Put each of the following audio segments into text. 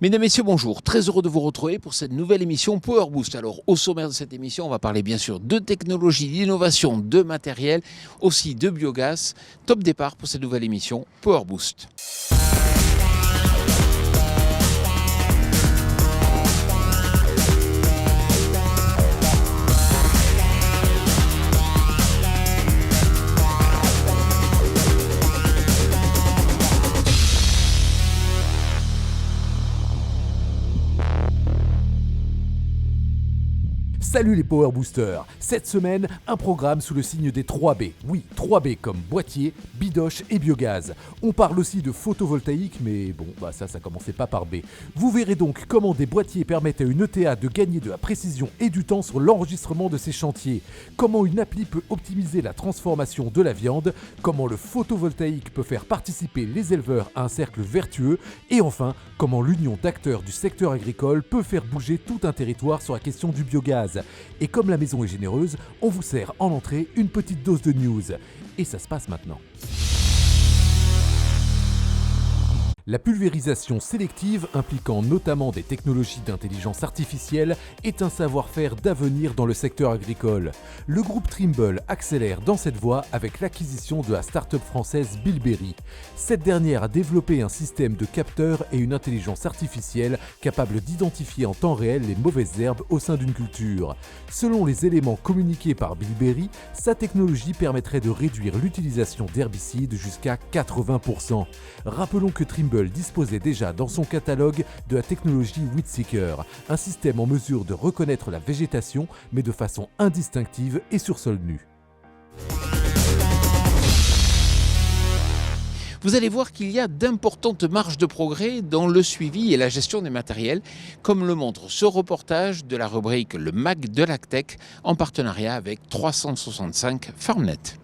Mesdames, Messieurs, bonjour. Très heureux de vous retrouver pour cette nouvelle émission Power Boost. Alors, au sommaire de cette émission, on va parler bien sûr de technologie, d'innovation, de matériel, aussi de biogaz. Top départ pour cette nouvelle émission Power Boost. Salut les Power Boosters. Cette semaine, un programme sous le signe des 3B. Oui, 3B comme boîtier, bidoche et biogaz. On parle aussi de photovoltaïque, mais bon, ça commençait pas par B. Vous verrez donc comment des boîtiers permettent à une ETA de gagner de la précision et du temps sur l'enregistrement de ses chantiers. Comment une appli peut optimiser la transformation de la viande. Comment le photovoltaïque peut faire participer les éleveurs à un cercle vertueux. Et enfin, comment l'union d'acteurs du secteur agricole peut faire bouger tout un territoire sur la question du biogaz. Et comme la maison est généreuse, on vous sert en entrée une petite dose de news. Et ça se passe maintenant. La pulvérisation sélective, impliquant notamment des technologies d'intelligence artificielle, est un savoir-faire d'avenir dans le secteur agricole. Le groupe Trimble accélère dans cette voie avec l'acquisition de la start-up française Bilberry. Cette dernière a développé un système de capteurs et une intelligence artificielle capable d'identifier en temps réel les mauvaises herbes au sein d'une culture. Selon les éléments communiqués par Bilberry, sa technologie permettrait de réduire l'utilisation d'herbicides jusqu'à 80%. Rappelons que Trimble disposait déjà dans son catalogue de la technologie Weedseeker, un système en mesure de reconnaître la végétation, mais de façon indistinctive et sur sol nu. Vous allez voir qu'il y a d'importantes marges de progrès dans le suivi et la gestion des matériels, comme le montre ce reportage de la rubrique Le Mag de l'Agtech en partenariat avec 365 FarmNet.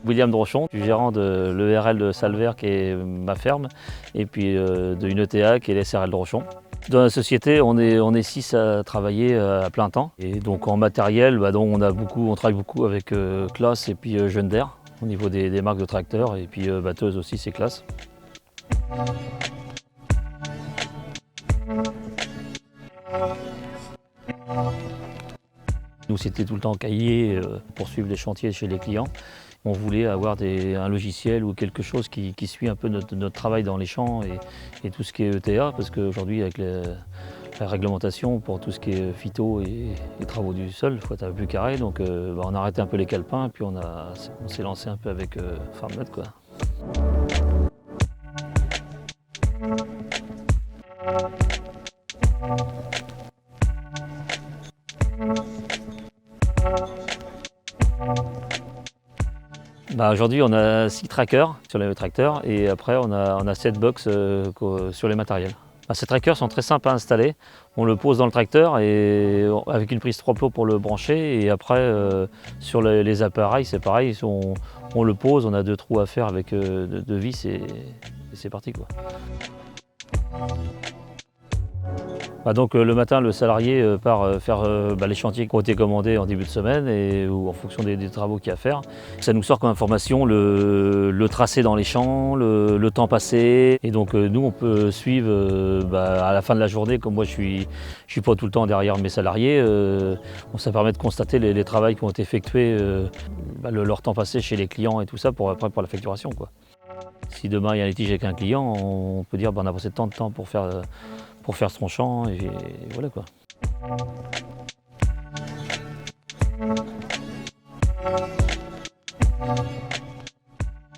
William Drochon, je suis gérant de l'ERL de Salver qui est ma ferme et puis d'une ETA qui est l'SRL Drochon. Dans la société, on est 6 à travailler à plein temps. Et donc en matériel, on travaille beaucoup avec Claas et puis Jeunder au niveau des marques de tracteurs et puis batteuse aussi, c'est Claas. Nous, c'était tout le temps cahier pour suivre les chantiers chez les clients. On voulait avoir un logiciel ou quelque chose qui suit un peu notre travail dans les champs et tout ce qui est ETA, parce qu'aujourd'hui, avec la réglementation pour tout ce qui est phyto et les travaux du sol, il faut être un peu plus carré. Donc on a arrêté un peu les calepins et puis on s'est lancé un peu avec FarmNet, quoi. Aujourd'hui, on a 6 trackers sur les tracteurs et après, on a 7 box sur les matériels. Ces trackers sont très simples à installer. On le pose dans le tracteur et avec une prise 3 plots pour le brancher. Et après, sur les appareils, c'est pareil. On le pose, on a 2 trous à faire avec 2 vis et c'est parti, quoi. Donc le matin, le salarié part faire les chantiers qui ont été commandés en début de semaine ou en fonction des travaux qu'il y a à faire. Ça nous sort comme information le tracé dans les champs, le temps passé. Et donc nous, on peut suivre à la fin de la journée, comme moi je suis pas tout le temps derrière mes salariés, ça permet de constater les travaux qui ont été effectués, leur temps passé chez les clients et tout ça pour la facturation, quoi. Si demain il y a un litige avec un client, on peut dire on a passé tant de temps pour faire son champ et voilà, quoi.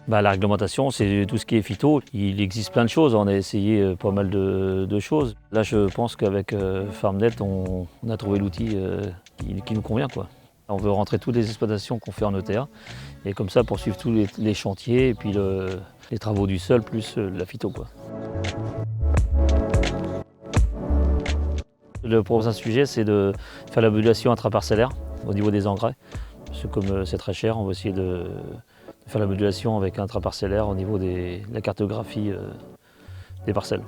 La réglementation, c'est tout ce qui est phyto. Il existe plein de choses, on a essayé pas mal de choses. Là, je pense qu'avec FarmNet, on a trouvé l'outil qui nous convient, quoi. On veut rentrer toutes les exploitations qu'on fait en ETA et comme ça poursuivre tous les chantiers et puis les travaux du sol plus la phyto, quoi. Le prochain sujet, c'est de faire la modulation intraparcellaire au niveau des engrais. Parce que comme c'est très cher, on va essayer de faire la modulation avec un intraparcellaire au niveau de la cartographie des parcelles.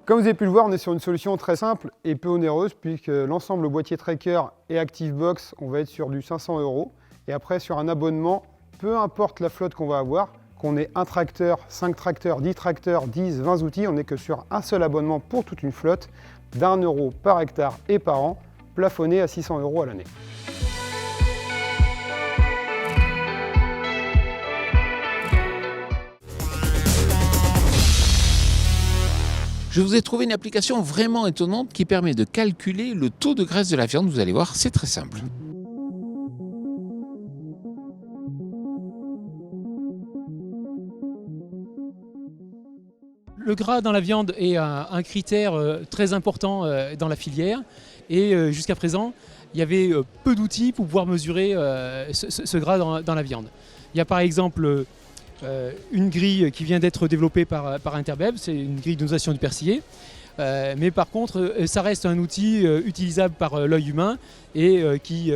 Comme vous avez pu le voir, on est sur une solution très simple et peu onéreuse puisque l'ensemble boîtier Tracker et ActiveBox, on va être sur du 500 €. Et après, sur un abonnement, peu importe la flotte qu'on va avoir, qu'on ait un tracteur, 5 tracteurs, 10 tracteurs, 10, 20 outils, on n'est que sur un seul abonnement pour toute une flotte d'1 € par hectare et par an, plafonné à 600 € à l'année. Je vous ai trouvé une application vraiment étonnante qui permet de calculer le taux de graisse de la viande. Vous allez voir, c'est très simple. Le gras dans la viande est un critère très important dans la filière et jusqu'à présent, il y avait peu d'outils pour pouvoir mesurer ce gras dans la viande. Il y a par exemple une grille qui vient d'être développée par Interbeb, c'est une grille de notation du persillé. Mais par contre, ça reste un outil utilisable par l'œil humain et qui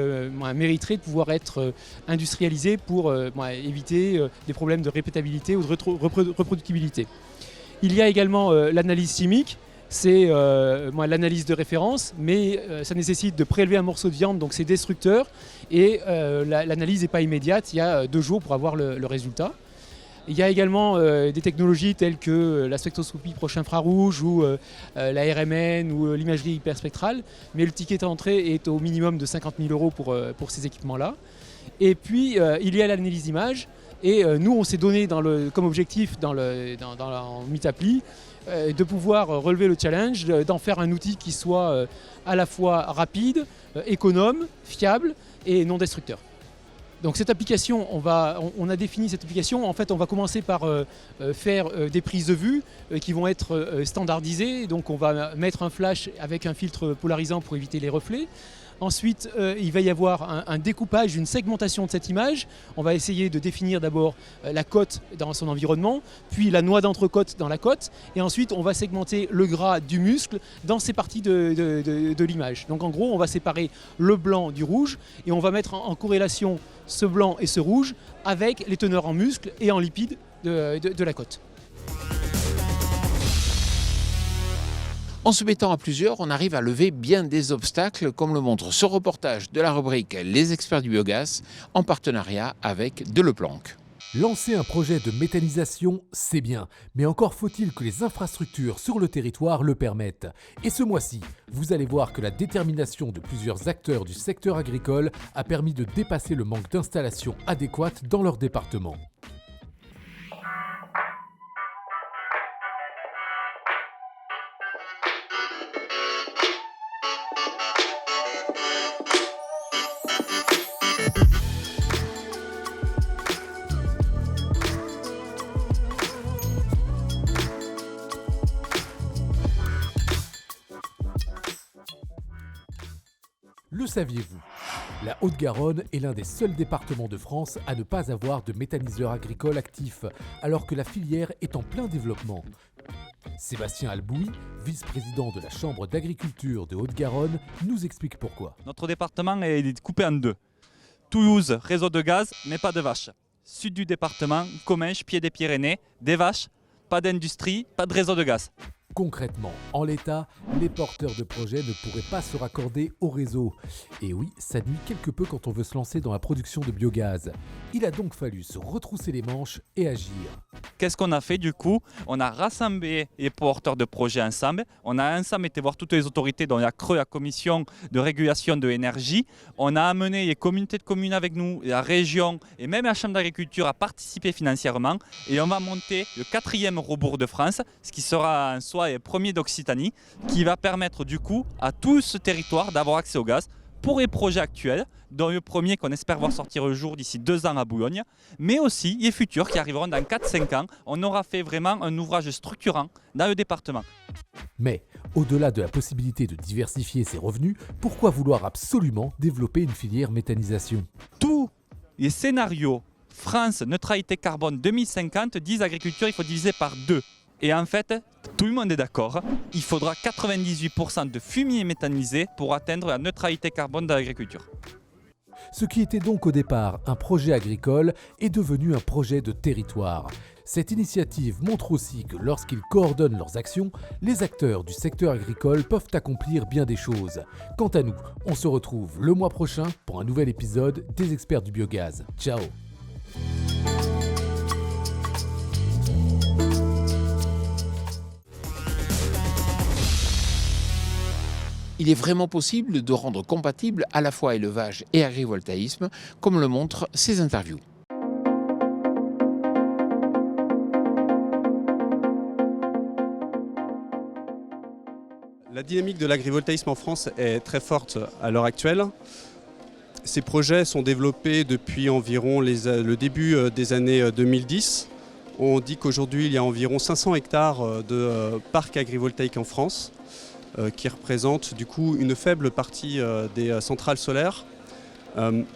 mériterait de pouvoir être industrialisé pour éviter des problèmes de répétabilité ou de reproductibilité. Il y a également l'analyse chimique, c'est l'analyse de référence, mais ça nécessite de prélever un morceau de viande, donc c'est destructeur, et l'analyse n'est pas immédiate, il y a 2 jours pour avoir le résultat. Il y a également des technologies telles que la spectroscopie proche infrarouge ou la RMN ou l'imagerie hyperspectrale, mais le ticket d'entrée est au minimum de 50 000 € pour ces équipements-là. Et puis il y a l'analyse d'image, et nous on s'est donné comme objectif en Meetapli de pouvoir relever le challenge, d'en faire un outil qui soit à la fois rapide, économe, fiable et non destructeur. Donc cette application, on a défini cette application. En fait, on va commencer par faire des prises de vue qui vont être standardisées. Donc on va mettre un flash avec un filtre polarisant pour éviter les reflets. Ensuite, il va y avoir un découpage, une segmentation de cette image. On va essayer de définir d'abord la côte dans son environnement, puis la noix d'entrecôte dans la côte, et ensuite on va segmenter le gras du muscle dans ces parties de l'image. Donc en gros, on va séparer le blanc du rouge, et on va mettre en corrélation ce blanc et ce rouge avec les teneurs en muscles et en lipides de la côte. En se mettant à plusieurs, on arrive à lever bien des obstacles, comme le montre ce reportage de la rubrique Les experts du biogaz, en partenariat avec Deleplanque. Lancer un projet de méthanisation, c'est bien, mais encore faut-il que les infrastructures sur le territoire le permettent. Et ce mois-ci, vous allez voir que la détermination de plusieurs acteurs du secteur agricole a permis de dépasser le manque d'installations adéquates dans leur département. Le saviez-vous ? La Haute-Garonne est l'un des seuls départements de France à ne pas avoir de méthaniseur agricole actif, alors que la filière est en plein développement. Sébastien Albouy, vice-président de la Chambre d'agriculture de Haute-Garonne, nous explique pourquoi. Notre département est coupé en 2. Toulouse, réseau de gaz, mais pas de vaches. Sud du département, Comminges, pied des Pyrénées, des vaches, pas d'industrie, pas de réseau de gaz. Concrètement, en l'état, les porteurs de projets ne pourraient pas se raccorder au réseau. Et oui, ça nuit quelque peu quand on veut se lancer dans la production de biogaz. Il a donc fallu se retrousser les manches et agir. Qu'est-ce qu'on a fait du coup? On a rassemblé les porteurs de projets ensemble. On a ensemble été voir toutes les autorités, dont la CRE, la Commission de régulation de l'énergie. On a amené les communautés de communes avec nous, la région et même la Chambre d'agriculture à participer financièrement. Et on va monter le 4e rebours de France, ce qui sera en soi le premier d'Occitanie, qui va permettre du coup à tout ce territoire d'avoir accès au gaz pour les projets actuels, dont le premier qu'on espère voir sortir le jour d'ici 2 ans à Boulogne, mais aussi les futurs qui arriveront dans 4-5 ans. On aura fait vraiment un ouvrage structurant dans le département. Mais, au-delà de la possibilité de diversifier ses revenus, pourquoi vouloir absolument développer une filière méthanisation ? Tous les scénarios France neutralité carbone 2050 disent agriculture, il faut diviser par 2. Et en fait, tout le monde est d'accord, il faudra 98% de fumier méthanisé pour atteindre la neutralité carbone de l'agriculture. Ce qui était donc au départ un projet agricole est devenu un projet de territoire. Cette initiative montre aussi que lorsqu'ils coordonnent leurs actions, les acteurs du secteur agricole peuvent accomplir bien des choses. Quant à nous, on se retrouve le mois prochain pour un nouvel épisode des Experts du biogaz. Ciao! Il est vraiment possible de rendre compatible à la fois élevage et agrivoltaïsme, comme le montrent ces interviews. La dynamique de l'agrivoltaïsme en France est très forte à l'heure actuelle. Ces projets sont développés depuis environ le début des années 2010. On dit qu'aujourd'hui il y a environ 500 hectares de parcs agrivoltaïques en France, qui représentent du coup une faible partie des centrales solaires.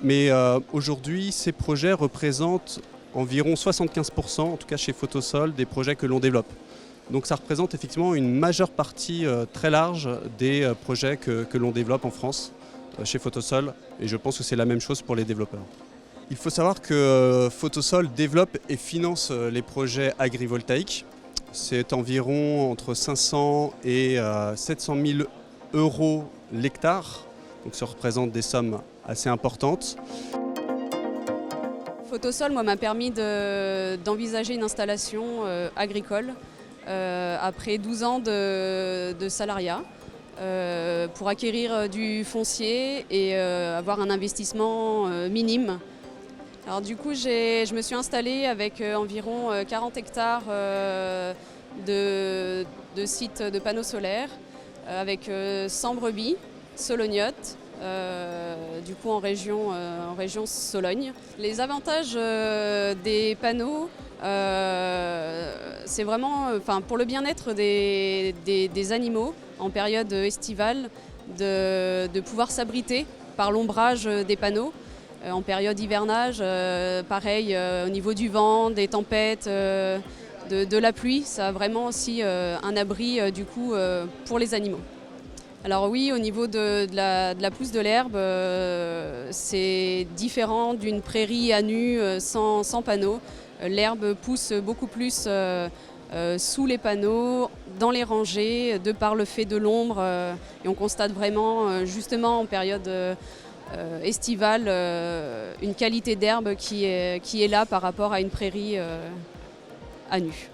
Mais aujourd'hui, ces projets représentent environ 75%, en tout cas chez Photosol, des projets que l'on développe. Donc ça représente effectivement une majeure partie très large des projets que l'on développe en France chez Photosol, et je pense que c'est la même chose pour les développeurs. Il faut savoir que Photosol développe et finance les projets agrivoltaïques. C'est environ entre 500 et 700 000 euros l'hectare, donc ça représente des sommes assez importantes. Photosol m'a permis d'envisager une installation agricole après 12 ans de salariat pour acquérir du foncier et avoir un investissement minime. Alors du coup, je me suis installée avec environ 40 hectares de sites de panneaux solaires, avec 100 brebis, solognotes, du coup en région Sologne. Les avantages des panneaux, c'est vraiment pour le bien-être des animaux en période estivale, de pouvoir s'abriter par l'ombrage des panneaux. En période hivernage, pareil, au niveau du vent, des tempêtes, de la pluie, ça a vraiment aussi un abri du coup pour les animaux. Alors oui, au niveau de la pousse de l'herbe, c'est différent d'une prairie à nu sans panneaux. L'herbe pousse beaucoup plus sous les panneaux, dans les rangées, de par le fait de l'ombre. Et on constate vraiment, justement en période estivale, une qualité d'herbe qui est là par rapport à une prairie à nu.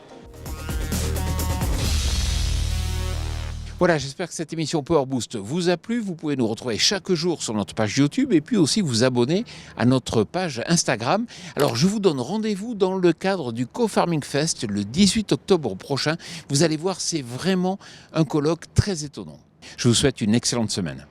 Voilà, j'espère que cette émission Power Boost vous a plu. Vous pouvez nous retrouver chaque jour sur notre page YouTube et puis aussi vous abonner à notre page Instagram. Alors, je vous donne rendez-vous dans le cadre du Co-Farming Fest le 18 octobre prochain. Vous allez voir, c'est vraiment un colloque très étonnant. Je vous souhaite une excellente semaine.